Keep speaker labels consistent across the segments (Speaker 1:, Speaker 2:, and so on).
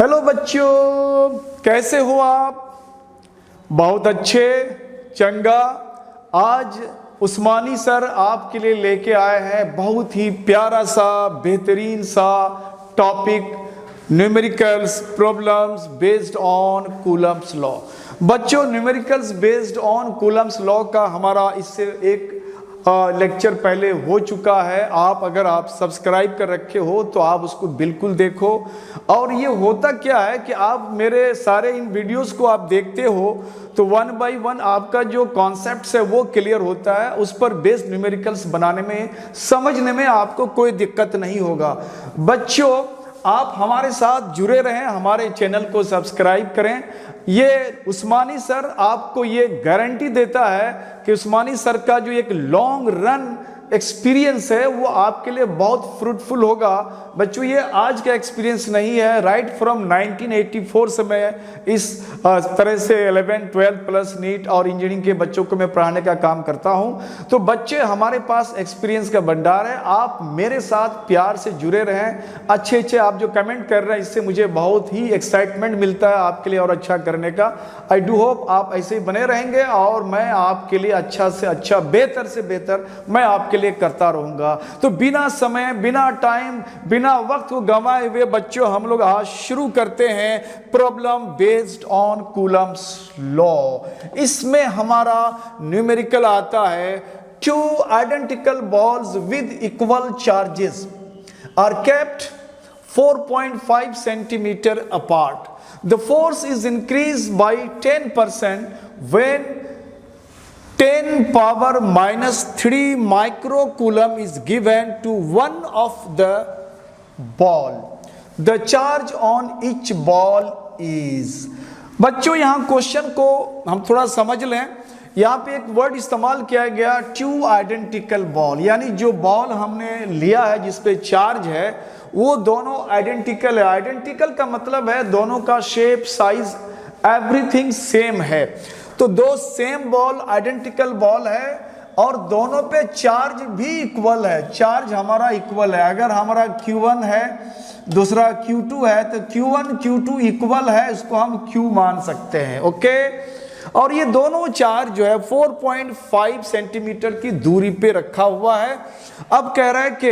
Speaker 1: Hello बच्चों, कैसे हो आप? बहुत अच्छे, चंगा। आज उस्मानी सर आपके लिए लेके आए हैं बहुत ही प्यारा सा बेहतरीन सा topic, numericals problems based on Coulomb's law. बच्चों, numericals based on Coulomb's law का हमारा इससे एक लेक्चर पहले हो चुका है। अगर आप सब्सक्राइब कर रखे हो तो आप उसको बिल्कुल देखो। और ये होता क्या है कि आप मेरे सारे इन वीडियोस को आप देखते हो तो वन बाय वन आपका जो कॉन्सेप्ट्स है वो क्लियर होता है। उस पर बेस्ड न्यूमेरिकल्स बनाने में, समझने में आपको कोई दिक्कत नहीं होगा। बच्चों, आप हमारे साथ जुड़े रहें, हमारे चैनल को सब्सक्राइब करें। ये उस्मानी सर आपको ये गारंटी देता है कि उस्मानी सर का जो एक लॉन्ग रन एक्सपीरियंस है वो आपके लिए बहुत फ्रूटफुल होगा। बच्चों, ये आज का एक्सपीरियंस नहीं है, राइट फ्रॉम 1984 से मैं इस तरह से 11, 12 प्लस नीट और इंजीनियरिंग के बच्चों को मैं पढ़ाने का काम करता हूं। तो बच्चे, हमारे पास एक्सपीरियंस का भंडार है। आप मेरे साथ प्यार से जुड़े रहें। अच्छे आप जो कमेंट कर रहे हैं, इससे मुझे बहुत ही एक्साइटमेंट मिलता है आपके लिए और अच्छा करने का। आई डू होप आप ऐसे ही बने रहेंगे और मैं आपके लिए अच्छा से अच्छा, बेहतर से बेहतर मैं आपके लिए करता रहूंगा। तो बिना समय, बिना टाइम, बिना वक्त को गंवाए हुए बच्चों, हम लोग आज शुरू करते हैं problem based on Coulomb's law. इसमें हमारा न्यूमेरिकल आता है, two identical balls with equal charges are kept 4.5 centimeter apart. The force is increased by 10% when 10 power minus 3 microcoulomb is given to one of the ball. The charge on each ball is. बच्चों, यहाँ question को हम थोड़ा समझ लें। यहाँ पे एक वर्ड इस्तेमाल किया गया, टू आइडेंटिकल बॉल, यानी जो बॉल हमने लिया है जिस पे चार्ज है वो दोनों आइडेंटिकल है। आइडेंटिकल का मतलब है दोनों का शेप, साइज, एवरीथिंग सेम है। तो दो सेम बॉल आइडेंटिकल बॉल है और दोनों पे चार्ज भी इक्वल है। चार्ज हमारा इक्वल है। अगर हमारा Q1 है, दूसरा Q2 है, तो Q1 Q2 इक्वल है, इसको हम Q मान सकते हैं। ओके। और ये दोनों चार्ज जो है 4.5 सेंटीमीटर की दूरी पे रखा हुआ है। अब कह रहा है कि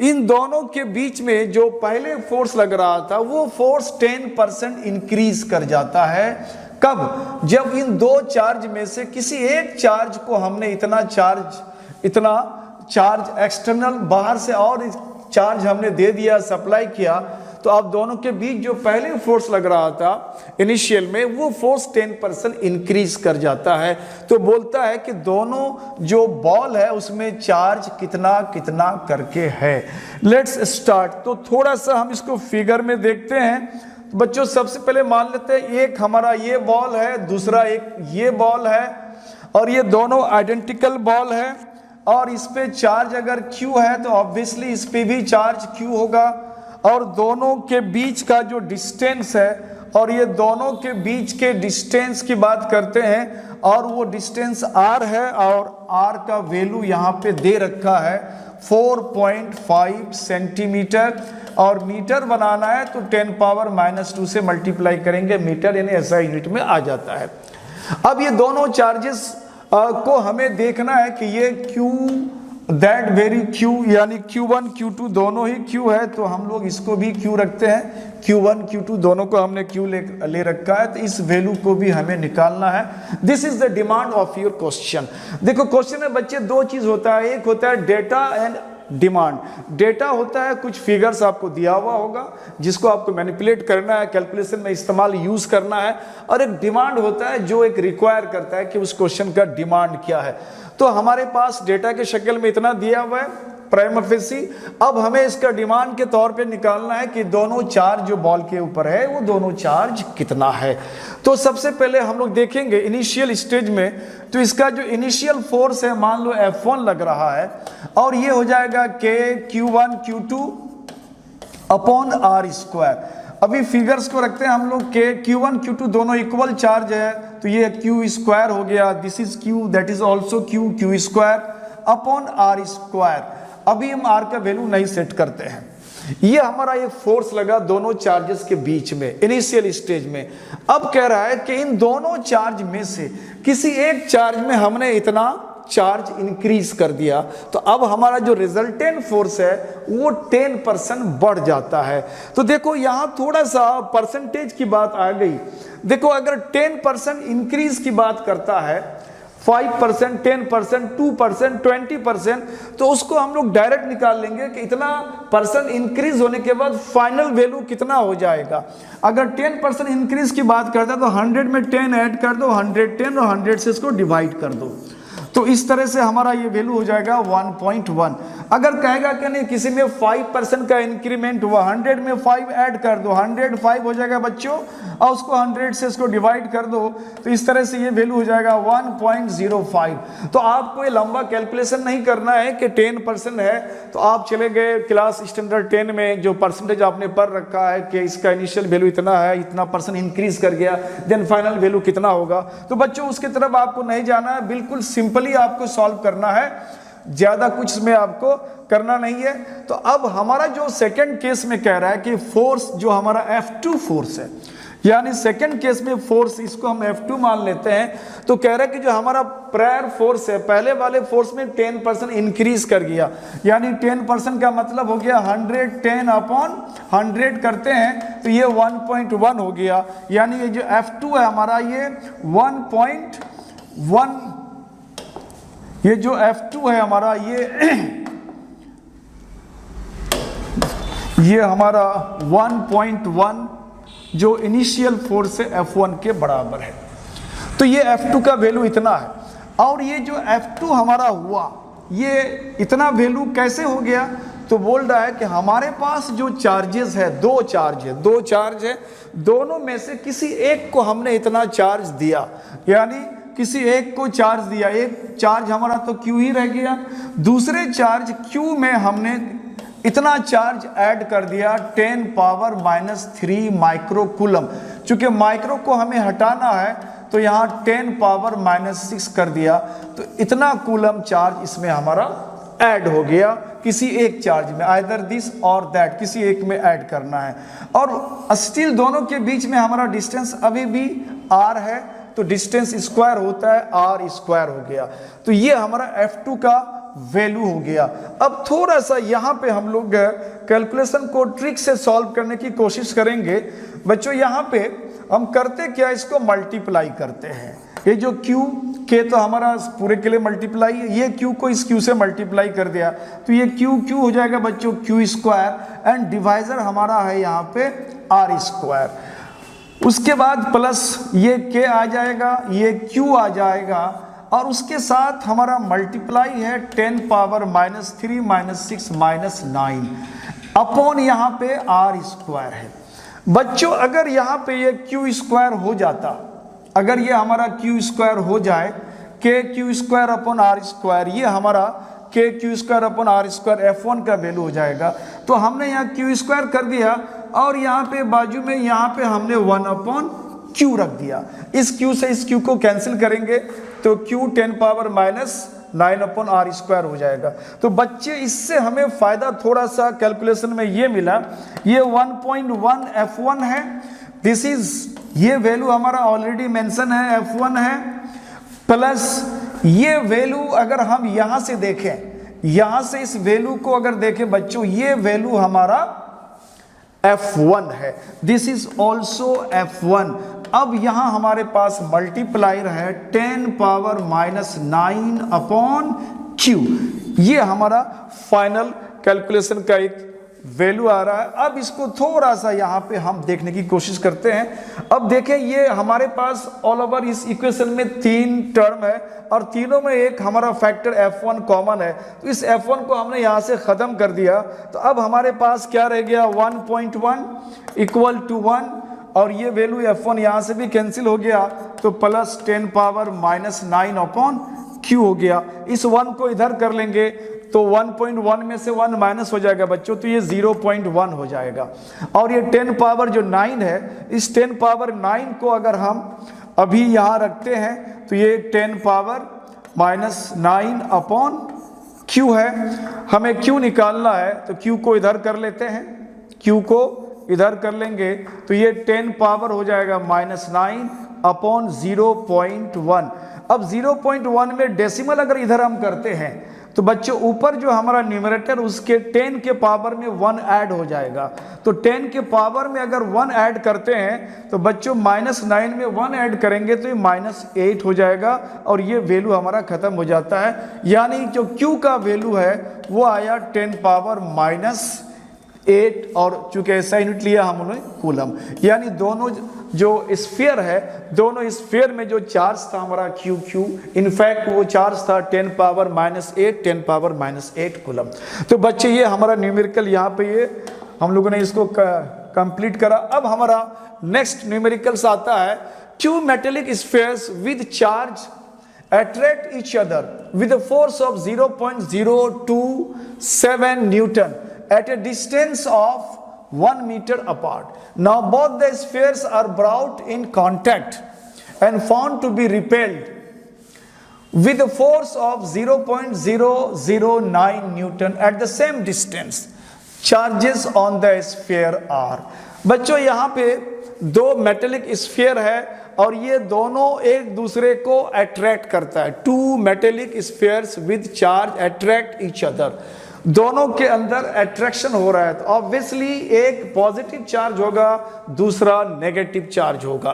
Speaker 1: इन दोनों के बीच में जो पहले फोर्स लग रहा था वो फोर्स 10% इंक्रीज कर जाता है। कब? जब इन दो चार्ज में से किसी एक चार्ज को हमने इतना चार्ज एक्सटर्नल बाहर से और चार्ज हमने दे दिया, सप्लाई किया, तो अब दोनों के बीच जो पहले फोर्स लग रहा था इनिशियल में, वो फोर्स 10% इंक्रीज कर जाता है। तो बोलता है कि दोनों जो बॉल है उसमें चार्ज कितना कितना करके है। Let's start. तो थोड़ा सा हम इसको फिगर में देखते हैं। बच्चों, सबसे पहले मान लेते हैं एक हमारा ये बॉल है, दूसरा एक ये बॉल है और ये दोनों आइडेंटिकल बॉल है और इस पे चार्ज अगर Q है तो ऑब्वियसली इस पे भी चार्ज Q होगा। और दोनों के बीच का जो डिस्टेंस है, और ये दोनों के बीच के डिस्टेंस की बात करते हैं और वो डिस्टेंस R है और R का वैल्यू यहाँ पे दे रखा है 4.5 सेंटीमीटर। और मीटर बनाना है तो 10 पावर माइनस 2 से मल्टीप्लाई करेंगे, मीटर यानी SI यूनिट में आ जाता है। अब ये दोनों चार्जेस को हमें देखना है कि ये Q दैट वेरी Q, यानी Q1 Q2 दोनों ही Q है, तो हम लोग इसको भी Q रखते हैं। Q1 Q2 दोनों को हमने Q ले रखा है, तो इस वैल्यू को भी हमें निकालना है। This is the demand of your question. देखो, क्वेश्चन में बच्चे दो चीज होता है, एक होता है डेटा एंड डिमांड। डेटा होता है कुछ फिगर्स आपको दिया हुआ होगा जिसको आपको मैनिपुलेट करना है, कैलकुलेशन में इस्तेमाल यूज करना है, और एक डिमांड होता है जो एक रिक्वायर करता है कि उस क्वेश्चन का डिमांड क्या है। तो हमारे पास डेटा के शक्ल में इतना दिया हुआ है प्राइमा फेसी। अब हमें इसका डिमांड के तौर पे निकालना है कि दोनों चार्ज जो बॉल के ऊपर है वो दोनों चार्ज कितना है। तो सबसे पहले हम लोग देखेंगे इनिशियल स्टेज में, तो इसका जो इनिशियल फोर्स है मान लो F1 लग रहा है और ये हो जाएगा K Q1 Q2 upon R square. अभी फिगर्स को रखते हैं हम लोग, Q1 Q2 दोनों इक्वल चार्ज है तो ये Q स्क्वायर हो गया, this is Q, that is also Q square upon R square. अभी हम R का वैल्यू नहीं सेट करते हैं। ये हमारा एक फोर्स लगा दोनों चार्जेस के बीच में इनिशियल स्टेज में। अब कह रहा है कि इन दोनों चार्ज में से किसी एक चार्ज में हमने इतना चार्ज इंक्रीज कर दिया, तो अब हमारा जो रिजल्टेंट फोर्स है वो 10% बढ़ जाता है। तो देखो यहां थोड़ा सा परसेंटेज की बात आ गई। देखो अगर 10% इंक्रीज की बात करता है, 5%, 10%, 2%, 20%, तो उसको हम लोग डायरेक्ट निकाल लेंगे कि इतना परसेंट इंक्रीज होने के बाद फाइनल वैल्यू कितना हो जाएगा। अगर 10% इंक्रीज की बात करता है तो 100 में 10 ऐड कर दो, 110, और 100 से इसको डिवाइड कर दो, तो इस तरह से हमारा ये वैल्यू हो जाएगा 1.1। अगर कहेगा कि नहीं किसी में 5% का इंक्रीमेंट हुआ, 100 में 5 ऐड कर दो, 105 हो जाएगा बच्चों, और उसको 100 से इसको डिवाइड कर दो, तो इस तरह से ये वैल्यू हो जाएगा 1.05। तो आपको ये लंबा कैलकुलेशन नहीं करना है कि 10% है तो आप चले गए क्लास स्टैंडर्ड 10 में जो परसेंटेज आपने पढ़ रखा है कि इसका इनिशियल वैल्यू इतना है, इतना परसेंट इंक्रीज कर गया, देन फाइनल वैल्यू कितना होगा। तो बच्चों उसकी तरफ आपको नहीं जाना है, बिल्कुल सिंपली आपको सॉल्व करना है, ज्यादा कुछ में आपको करना नहीं है। तो अब हमारा जो सेकंड केस में कह रहा है कि फोर्स जो हमारा F2 फोर्स है, यानी सेकंड केस में फोर्स इसको हम F2 मान लेते हैं, तो कह रहा है कि जो हमारा प्रायर फोर्स है पहले वाले फोर्स में 10% इंक्रीज कर गया, यानी 10% का मतलब हो गया 110/100 करते हैं तो ये 1.1 हो गया, यानी ये जो F2 है हमारा ये 1.1, ये जो F2 है हमारा ये हमारा 1.1 जो इनिशियल फोर्स है F1 के बराबर है। तो ये F2 का वैल्यू इतना है, और ये जो F2 हमारा हुआ ये इतना वैल्यू कैसे हो गया, तो बोल रहा है कि हमारे पास जो चार्जेस है, दो चार्ज है, दोनों में से किसी एक को हमने इतना चार्ज दिया, यानी किसी एक को चार्ज दिया, एक चार्ज हमारा तो Q ही रह गया, दूसरे चार्ज Q में हमने इतना चार्ज ऐड कर दिया 10⁻³ माइक्रोकूलम। चूंकि माइक्रो को हमें हटाना है तो यहाँ 10⁻⁻6 कर दिया, तो इतना कूलम चार्ज इसमें हमारा ऐड हो गया किसी एक चार्ज में, आइदर दिस और दैट, किसी एक में ऐड करना है। और स्टिल दोनों के बीच में हमारा डिस्टेंस अभी भी r है, तो डिस्टेंस स्क्वायर होता है r स्क्वायर हो गया। तो ये हमारा F2 का वैल्यू हो गया। अब थोड़ा सा यहाँ पे हम लोग कैलकुलेशन को ट्रिक से सॉल्व करने की कोशिश करेंगे। बच्चों यहाँ पे हम करते क्या, इसको मल्टीप्लाई करते हैं। ये जो Q के तो हमारा पूरे के लिए मल्टीप्लाई है, ये Q को इस Q से मल्टीप्लाई कर दिया तो ये Q हो जाएगा बच्चों Q स्क्वायर, एंड डिवाइजर हमारा है यहाँ पे R स्क्वायर। उसके बाद प्लस ये K आ जाएगा, ये Q आ जाएगा, और उसके साथ हमारा मल्टीप्लाई है 10⁻³ - 6 - 9 अपॉन यहाँ पे R स्क्वायर है। बच्चों अगर यहाँ पे ये Q स्क्वायर हो जाता, अगर ये हमारा Q स्क्वायर हो जाए, KQ² R स्क्वायर, ये हमारा KQ² R स्क्वायर F1 का वैल्यू हो जाएगा। तो हमने यहाँ Q स्क्वायर कर दिया, और यहाँ पे बाजू में यहाँ पे हमने 1/Q रख दिया। इस Q से इस Q को कैंसिल करेंगे तो Q 10⁻⁹ R स्क्वायर हो जाएगा। तो बच्चे इससे हमें फायदा थोड़ा सा कैलकुलेशन में ये मिला, ये 1.1 F1 है, दिस इज ये वैल्यू हमारा ऑलरेडी मेंशन है F1 है, प्लस ये वैल्यू अगर हम यहाँ से देखें, यहाँ से इस वैल्यू को अगर देखें बच्चों, ये वैल्यू हमारा F1 है, दिस इज ऑल्सो F1। अब यहाँ हमारे पास मल्टीप्लायर है 10⁻⁹/Q, ये हमारा फाइनल कैलकुलेशन का एक वैल्यू आ रहा है। अब इसको थोड़ा सा यहाँ पे हम देखने की कोशिश करते हैं। अब देखें ये हमारे पास ऑल ओवर इस इक्वेशन में 3 टर्म है, और तीनों में एक हमारा फैक्टर F1 कॉमन है, तो इस F1 को हमने यहाँ से ख़त्म कर दिया। तो अब हमारे पास क्या रह गया, 1.1 = 1, और ये वैल्यू F1 यहाँ से भी कैंसिल हो गया, तो प्लस 10⁻⁹/Q हो गया। इस 1 को इधर कर लेंगे तो 1.1 में से 1 माइनस हो जाएगा बच्चों, तो ये 0.1 हो जाएगा। और ये 10⁻⁹ है, इस 10⁻⁹ को अगर हम अभी यहाँ रखते हैं तो ये 10⁻⁹/Q है। हमें Q निकालना है तो Q को इधर कर लेते हैं, Q को इधर कर लेंगे तो ये 10 पावर हो जाएगा -9 अपॉन 0.1। अब 0.1 में डेसिमल अगर इधर हम करते हैं तो बच्चों ऊपर जो हमारा न्यूमरेटर उसके 10 के पावर में 1 ऐड हो जाएगा। तो 10 के पावर में अगर 1 ऐड करते हैं तो बच्चों -9 में 1 ऐड करेंगे तो ये -8 हो जाएगा और ये वैल्यू हमारा खत्म हो जाता है। यानी जो Q का वैल्यू है वो आया 10 पावर -8 और चूंकि ऐसा यूनिट लिया हमने कूलम। यानी दोनों जो स्फीयर है, दोनों स्फीयर में जो चार्ज था हमारा Q, इनफैक्ट वो चार्ज था 10 पावर -8 10 पावर -8 कूलम। तो बच्चे ये हमारा न्यूमेरिकल यहाँ पे ये हम लोगों ने इसको कंप्लीट करा। अब हमारा नेक्स्ट न्यूमेरिकल्स आता है, 2 metallic spheres with charge attract each other with a force of 0.027 Newton at a distance of 1 meter apart. Now both the spheres are brought in contact and found to be repelled with a force of 0.009 Newton at the same distance. Charges on the sphere are. बच्चों यहाँ पे दो metallic sphere है और ये दोनों एक दूसरे को अट्रैक्ट करता है। 2 metallic spheres with charge attract each other. दोनों के अंदर अट्रैक्शन हो रहा है तो ऑब्वियसली एक पॉजिटिव चार्ज होगा, दूसरा नेगेटिव चार्ज होगा।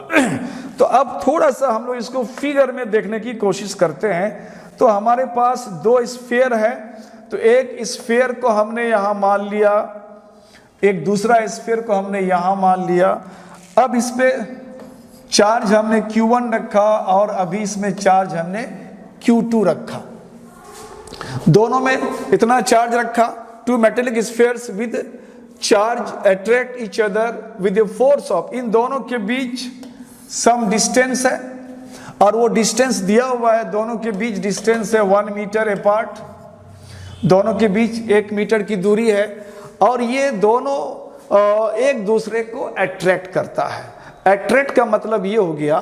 Speaker 1: तो अब थोड़ा सा हम लोग इसको फिगर में देखने की कोशिश करते हैं। तो हमारे पास 2 स्फीयर है, तो एक स्फीयर को हमने यहाँ मान लिया, एक दूसरा स्फीयर को हमने यहाँ मान लिया। अब इस पे चार्ज हमने Q1 रखा और अभी इसमें चार्ज हमने Q2 रखा। दोनों में इतना चार्ज रखा। 2 metallic spheres with charge attract each other with a force of, इन दोनों के बीच सम डिस्टेंस है और वो डिस्टेंस दिया हुआ है। दोनों के बीच डिस्टेंस है 1 मीटर अपार्ट, दोनों के बीच 1 मीटर की दूरी है और ये दोनों एक दूसरे को अट्रैक्ट करता है। अट्रैक्ट का मतलब ये हो गया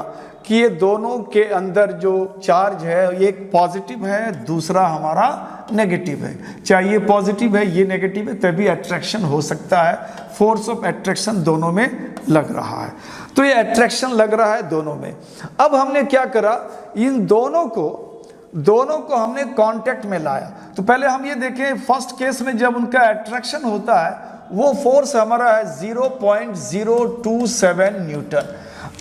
Speaker 1: कि ये दोनों के अंदर जो चार्ज है एक पॉजिटिव है, दूसरा हमारा नेगेटिव है। चाहे ये पॉजिटिव है ये नेगेटिव है तभी अट्रैक्शन हो सकता है। फोर्स ऑफ अट्रैक्शन दोनों में लग रहा है, तो ये अट्रैक्शन लग रहा है दोनों में। अब हमने क्या करा, इन दोनों को हमने कांटेक्ट में लाया। तो पहले हम ये देखें, फर्स्ट केस में जब उनका अट्रैक्शन होता है वो फोर्स हमारा है 0.027 न्यूटन।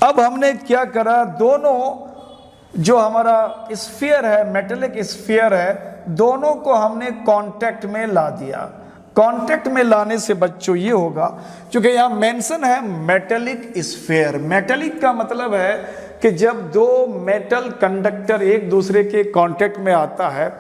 Speaker 1: अब हमने क्या करा, दोनों जो हमारा स्फीयर है, मेटेलिक स्फीयर है, दोनों को हमने कांटेक्ट में ला दिया। कांटेक्ट में लाने से बच्चों ये होगा, क्योंकि यहाँ मेंशन है मेटेलिक स्फीयर। मेटेलिक का मतलब है कि जब 2 मेटल कंडक्टर एक दूसरे के कांटेक्ट में आता है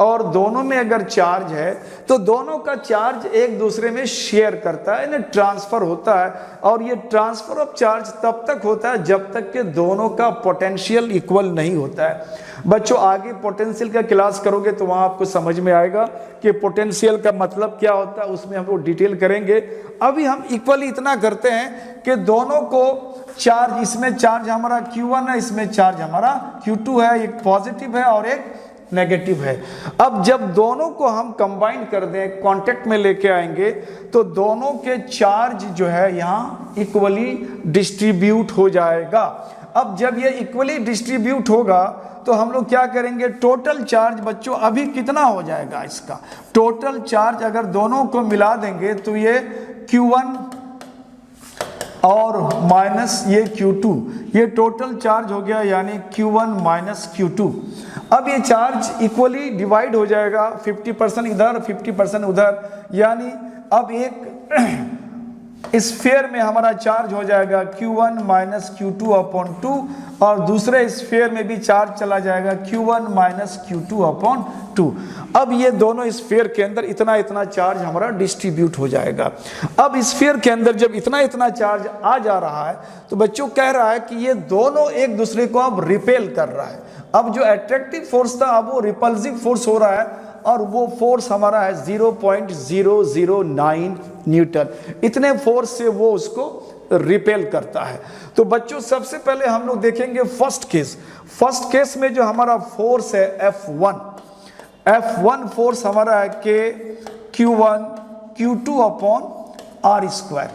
Speaker 1: और दोनों में अगर चार्ज है तो दोनों का चार्ज एक दूसरे में शेयर करता है, इन्हें ट्रांसफर होता है। और ये ट्रांसफर ऑफ चार्ज तब तक होता है जब तक कि दोनों का पोटेंशियल इक्वल नहीं होता है। बच्चों आगे पोटेंशियल का क्लास करोगे तो वहां आपको समझ में आएगा कि पोटेंशियल का मतलब क्या होता है, उसमें हम लोग डिटेल करेंगे। अभी हम इक्वली इतना करते हैं कि दोनों को चार्ज, इसमें चार्ज हमारा Q1 है, इसमें चार्ज हमारा Q2 है, एक पॉजिटिव है और एक नेगेटिव है। अब जब दोनों को हम कंबाइन कर दें, कांटेक्ट में लेके आएंगे तो दोनों के चार्ज जो है यहाँ इक्वली डिस्ट्रीब्यूट हो जाएगा। अब जब ये इक्वली डिस्ट्रीब्यूट होगा तो हम लोग क्या करेंगे, टोटल चार्ज बच्चों अभी कितना हो जाएगा, इसका टोटल चार्ज अगर दोनों को मिला देंगे तो ये Q1 और माइनस ये Q2, ये टोटल चार्ज हो गया, यानी Q1 माइनस Q2। अब ये चार्ज इक्वली डिवाइड हो जाएगा, 50% इधर 50% उधर, यानी अब एक स्फीयर में हमारा चार्ज हो जाएगा Q1 माइनस Q2 अपॉन 2 और दूसरे स्फीयर में भी चार्ज चला जाएगा Q1 माइनस Q2 अपॉन 2। अब ये दोनों स्फीयर के अंदर इतना इतना चार्ज हमारा डिस्ट्रीब्यूट हो जाएगा। अब स्फीयर के अंदर जब इतना इतना चार्ज आ जा रहा है तो बच्चों कह रहा है कि ये दोनों एक दूसरे को अब रिपेल कर रहा है। अब जो अट्रैक्टिव फोर्स था अब वो रिपल्सिव फोर्स हो रहा है और वो फोर्स हमारा है 0.009 न्यूटन। इतने फोर्स से वो उसको रिपेल करता है। तो बच्चों सबसे पहले हम लोग देखेंगे फर्स्ट केस में जो हमारा फोर्स है F1 फोर्स हमारा है कि Q1 Q2 upon are square.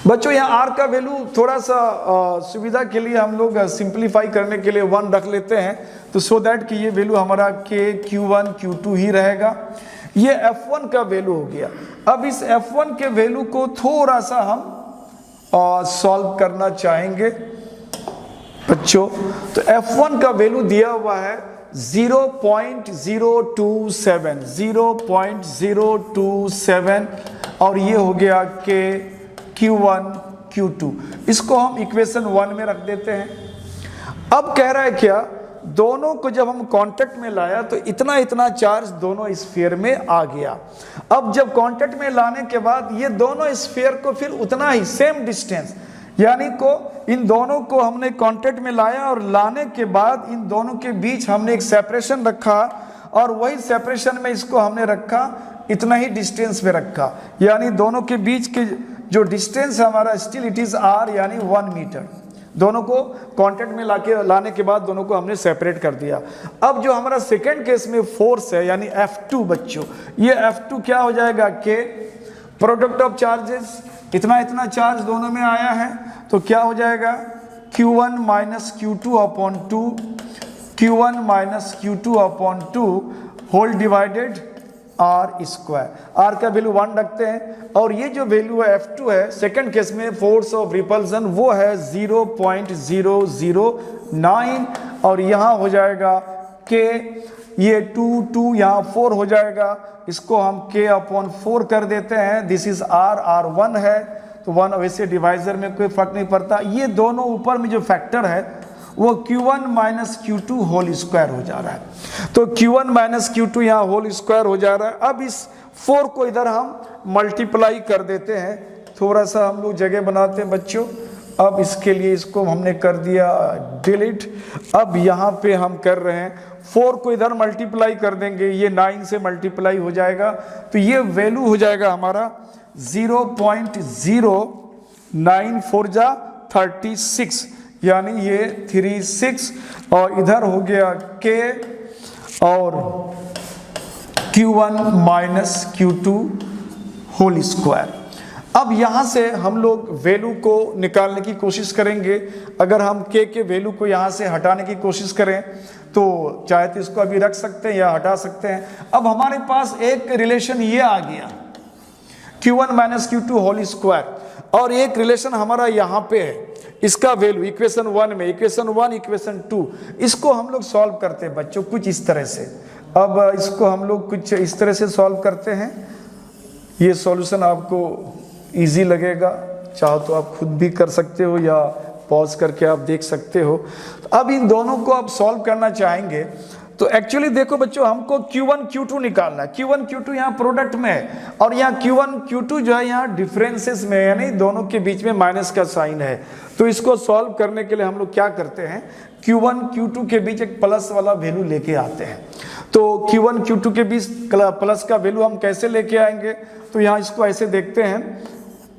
Speaker 1: बच्चों यहाँ r का वैल्यू थोड़ा सा सुविधा के लिए हम लोग सिंप्लीफाई करने के लिए 1 रख लेते हैं, तो सो दैट कि ये वैल्यू हमारा k q1 q2 ही रहेगा। ये f1 का वैल्यू हो गया। अब इस f1 के वैल्यू को थोड़ा सा हम सॉल्व करना चाहेंगे बच्चों। तो f1 का वैल्यू दिया हुआ है 0.027 और ये हो गया k q1 q2। इसको हम इक्वेशन 1 में रख देते हैं। अब कह रहा है क्या, दोनों को जब हम कांटेक्ट में लाया तो इतना इतना चार्ज दोनों स्फीयर में आ गया। अब जब कांटेक्ट में लाने के बाद ये दोनों स्फीयर को फिर उतना ही सेम डिस्टेंस, यानी को इन दोनों को हमने कांटेक्ट में लाया और लाने के बाद इन दोनों के बीच हमने एक सेपरेशन रखा और वही सेपरेशन में इसको हमने रखा, इतना ही डिस्टेंस में रखा, यानी दोनों के बीच के जो डिस्टेंस है हमारा स्टिल इट इज r, यानी 1 मीटर। दोनों को कांटेक्ट में लाने के बाद दोनों को हमने सेपरेट कर दिया। अब जो हमारा सेकेंड केस में फोर्स है यानी F2 बच्चों, ये F2 क्या हो जाएगा, k प्रोडक्ट ऑफ चार्जेस, इतना इतना चार्ज दोनों में आया है तो क्या हो जाएगा q1 minus q2 upon 2, q1 minus q2 upon 2 whole divided r square. r का वैल्यू 1 रखते हैं और ये जो वैल्यू है F2 है सेकंड केस में फोर्स ऑफ रिपल्सन वो है 0.009 और यहाँ हो जाएगा k, ये 2 यहाँ 4 हो जाएगा, इसको हम k अपॉन 4 कर देते हैं। दिस इज r 1 है तो 1 वैसे डिवाइजर में कोई फर्क नहीं पड़ता। ये दोनों ऊपर में जो फैक्टर है वो q1 minus q2 whole square हो जा रहा है, तो q1 माइनस q2 यहाँ होल स्क्वायर हो जा रहा है। अब इस 4 को इधर हम मल्टीप्लाई कर देते हैं, थोड़ा सा हम लोग जगह बनाते हैं बच्चों। अब इसके लिए इसको हमने कर दिया डिलीट। अब यहाँ पे हम कर रहे हैं 4 को इधर मल्टीप्लाई कर देंगे, ये 9 से मल्टीप्लाई हो जाएगा तो ये वैल्यू हो जाएगा हमारा 0.094 यानी ये 36 और इधर हो गया k और q1 minus q2 whole square. अब यहाँ से हम लोग वैल्यू को निकालने की कोशिश करेंगे। अगर हम k के वैल्यू को यहाँ से हटाने की कोशिश करें तो चाहे तो इसको अभी रख सकते हैं या हटा सकते हैं। अब हमारे पास एक रिलेशन ये आ गया q1 minus q2 whole square और एक रिलेशन हमारा यहाँ पे है, इसका वैल्यू इक्वेशन 1 में, इक्वेशन 1 इक्वेशन 2, इसको हम लोग सॉल्व करते हैं बच्चों कुछ इस तरह से। अब इसको हम लोग कुछ इस तरह से सॉल्व करते हैं। ये सॉल्यूशन आपको इजी लगेगा, चाहो तो आप खुद भी कर सकते हो या पॉज करके आप देख सकते हो। अब इन दोनों को आप सॉल्व करना चाहेंगे तो एक्चुअली देखो बच्चों, हमको q1 q2 निकालना है। q1 q2 यहाँ प्रोडक्ट में है और यहाँ q1 q2 जो है यहाँ डिफरेंसेस में, यानी दोनों के बीच में माइनस का साइन है। तो इसको सॉल्व करने के लिए हम लोग क्या करते हैं, q1 q2 के बीच एक प्लस वाला वैल्यू लेके आते हैं। तो q1 q2 के बीच प्लस का वैल्यू हम कैसे लेके आएंगे, तो यहाँ इसको ऐसे देखते हैं,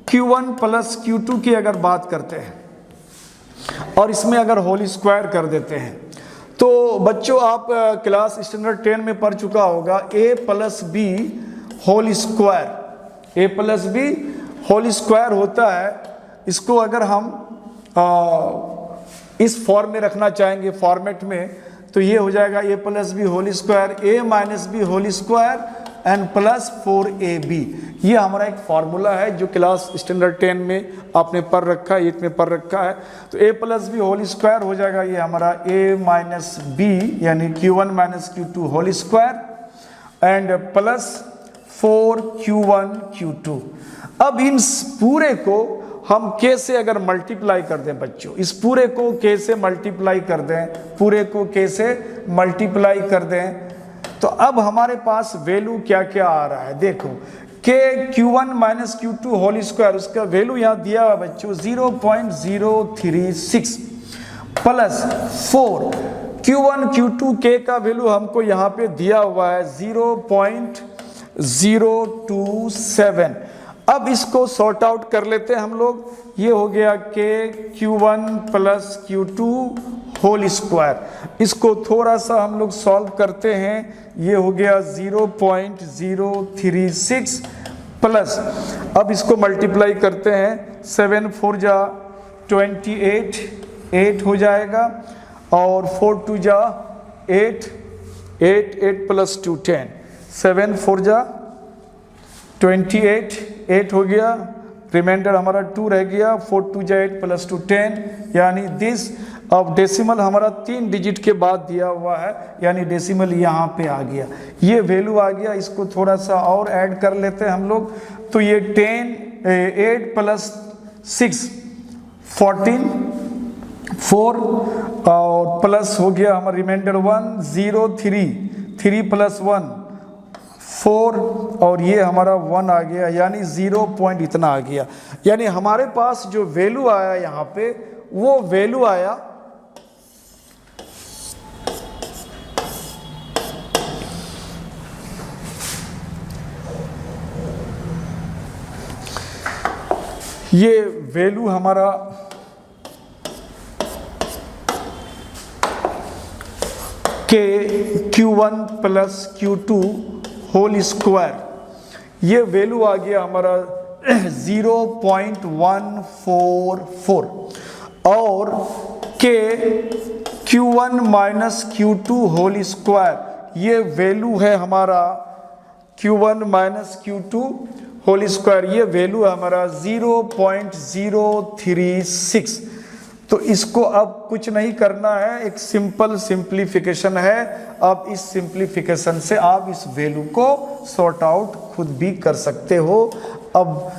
Speaker 1: q1 प्लस q2 की अगर बात करते हैं और इसमें अगर होल स्क्वायर कर देते हैं तो बच्चों आप क्लास स्टैंडर्ड 10 में पढ़ चुका होगा a plus B whole square, a plus B whole square होता है। इसको अगर हम इस फॉर्म में रखना चाहेंगे फॉर्मेट में तो ये हो जाएगा a plus B whole square a minus B whole square एन प्लस 4ab। ये हमारा एक फार्मूला है जो क्लास स्टैंडर्ड 10 में आपने पढ़ रखा है, 8 में पढ़ रखा है। तो a plus B whole square हो जाएगा ये हमारा a माइनस बी यानी q1 minus q2 whole square and plus 4q1 q2। अब इन पूरे को हम k से अगर मल्टीप्लाई कर दें बच्चों, इस पूरे को k से मल्टीप्लाई कर दें, पूरे को k से मल्टीप्लाई कर दें तो अब हमारे पास वैल्यू क्या क्या आ रहा है। देखो k q1 minus q2 whole square, उसका वैल्यू यहाँ दिया हुआ बच्चों 0.036 प्लस 4 q1 q2 k का वैल्यू हमको यहाँ पे दिया हुआ है 0.027। अब इसको सॉर्ट आउट कर लेते हैं हम लोग। ये हो गया k q1 plus q2 whole square, इसको थोड़ा सा हम लोग सॉल्व करते हैं। ये हो गया 0.036 प्लस, अब इसको मल्टीप्लाई करते हैं, 7 4 जा 28, 8 हो जाएगा, और 4 2 जा 8, 8 8 प्लस 2 10, 7 4 जा 28, 8 हो गया, रिमाइंडर हमारा 2 रह गया, 4 2 जा 8 प्लस 2 10, यानी दिस। अब डेसिमल हमारा 3 डिजिट के बाद दिया हुआ है, यानी डेसिमल यहाँ पे आ गया, ये वैल्यू आ गया। इसको थोड़ा सा और ऐड कर लेते हैं हम लोग, तो ये 8 प्लस 6 14, 4 और प्लस हो गया हमारा रिमाइंडर 1 0 3, 3 प्लस 1 4, और ये हमारा 1 आ गया, यानी 0 पॉइंट इतना आ गया। यानी हमारे पास जो वैल्यू आया यहाँ पे, वो वैल्यू आया ये वैल्यू हमारा K Q1 plus Q2 whole square, ये वैल्यू आ गया हमारा 0.144, और K Q1 minus Q2 whole square, ये वैल्यू है हमारा Q1 minus Q2 whole square, ये वैल्यू है हमारा 0.036। तो इसको अब कुछ नहीं करना है, एक सिंपल सिंप्लीफिकेशन है। अब इस सिंप्लीफिकेशन से आप इस वैल्यू को सॉर्ट आउट खुद भी कर सकते हो। अब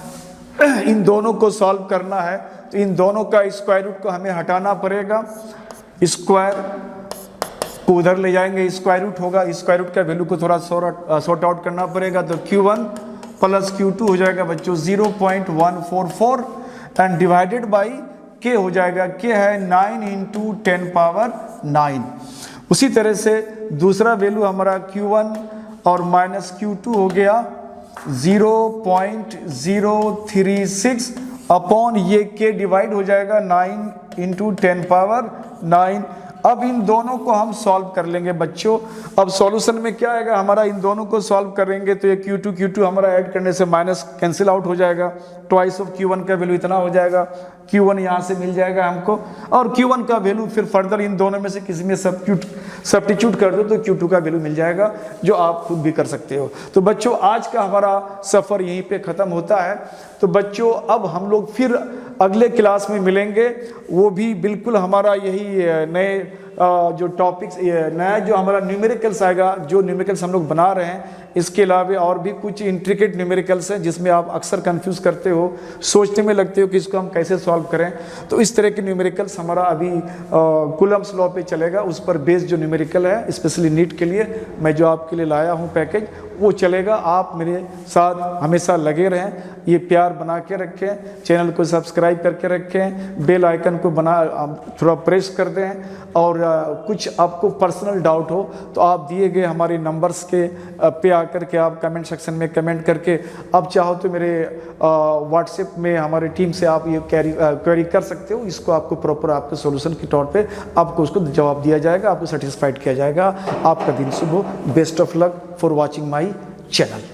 Speaker 1: इन दोनों को सॉल्व करना है, तो इन दोनों का स्क्वायर रूट को हमें हटाना पड़ेगा, स्क्वायर को उधर ले जाएंगे, स्क्वायर रूट होगा, स्क्वायर रूट का वैल्यू को थोड़ा सॉर्ट आउट करना पड़ेगा। तो Q1 प्लस Q2 हो जाएगा बच्चों 0.144 एंड डिवाइडेड बाई के हो जाएगा, के है 9 इंटू 10 पावर 9। उसी तरह से दूसरा वैल्यू हमारा Q1 और माइनस Q2 हो गया 0.036 अपॉन ये के डिवाइड हो जाएगा 9 इंटू 10 पावर 9। अब इन दोनों को हम सॉल्व कर लेंगे बच्चों। अब सॉल्यूशन में क्या आएगा हमारा, इन दोनों को सॉल्व करेंगे तो ये Q2 हमारा ऐड करने से माइनस कैंसिल आउट हो जाएगा, ट्वाइस ऑफ Q1 का वैल्यू इतना हो जाएगा, Q1 यहाँ से मिल जाएगा हमको, और Q1 का वैल्यू फिर फर्दर इन दोनों में से किसी में सब्स्टिट्यूट कर दो तो Q2 का वैल्यू मिल जाएगा, जो आप खुद भी कर सकते हो। तो बच्चों आज का हमारा सफ़र यहीं पे ख़त्म होता है। तो बच्चों अब हम लोग फिर अगले क्लास में मिलेंगे, वो भी बिल्कुल हमारा यही नए जो टॉपिक्स, नया जो हमारा न्यूमेरिकल्स आएगा, जो न्यूमेरिकल्स हम लोग बना रहे हैं, इसके अलावा और भी कुछ इंट्रिकेट न्यूमेरिकल्स हैं जिसमें आप अक्सर कंफ्यूज करते हो, सोचने में लगते हो कि इसको हम कैसे सॉल्व करें। तो इस तरह के न्यूमेरिकल्स हमारा अभी कूलम्स लॉ पे चलेगा, उस पर बेस्ड जो न्यूमेरिकल है स्पेशली नीट के लिए मैं जो आपके लिए लाया हूँ पैकेज, वो चलेगा। आप मेरे साथ हमेशा लगे रहें, ये प्यार बना के रखें, चैनल को सब्सक्राइब करके रखें, बेल आइकन को थोड़ा प्रेस कर दें, और कुछ आपको पर्सनल डाउट हो तो आप दिए गए हमारे नंबर्स के पे आकर के आप कमेंट सेक्शन में कमेंट करके, आप चाहो तो मेरे व्हाट्सएप में हमारे टीम से आप ये क्वेरी कर सकते हो। इसको आपको प्रॉपर आपके सॉल्यूशन के तौर पे आपको उसको जवाब दिया जाएगा, आपको सेटिस्फाइड किया जाएगा। आपका दिन शुभ हो। Best of luck for watching my channel.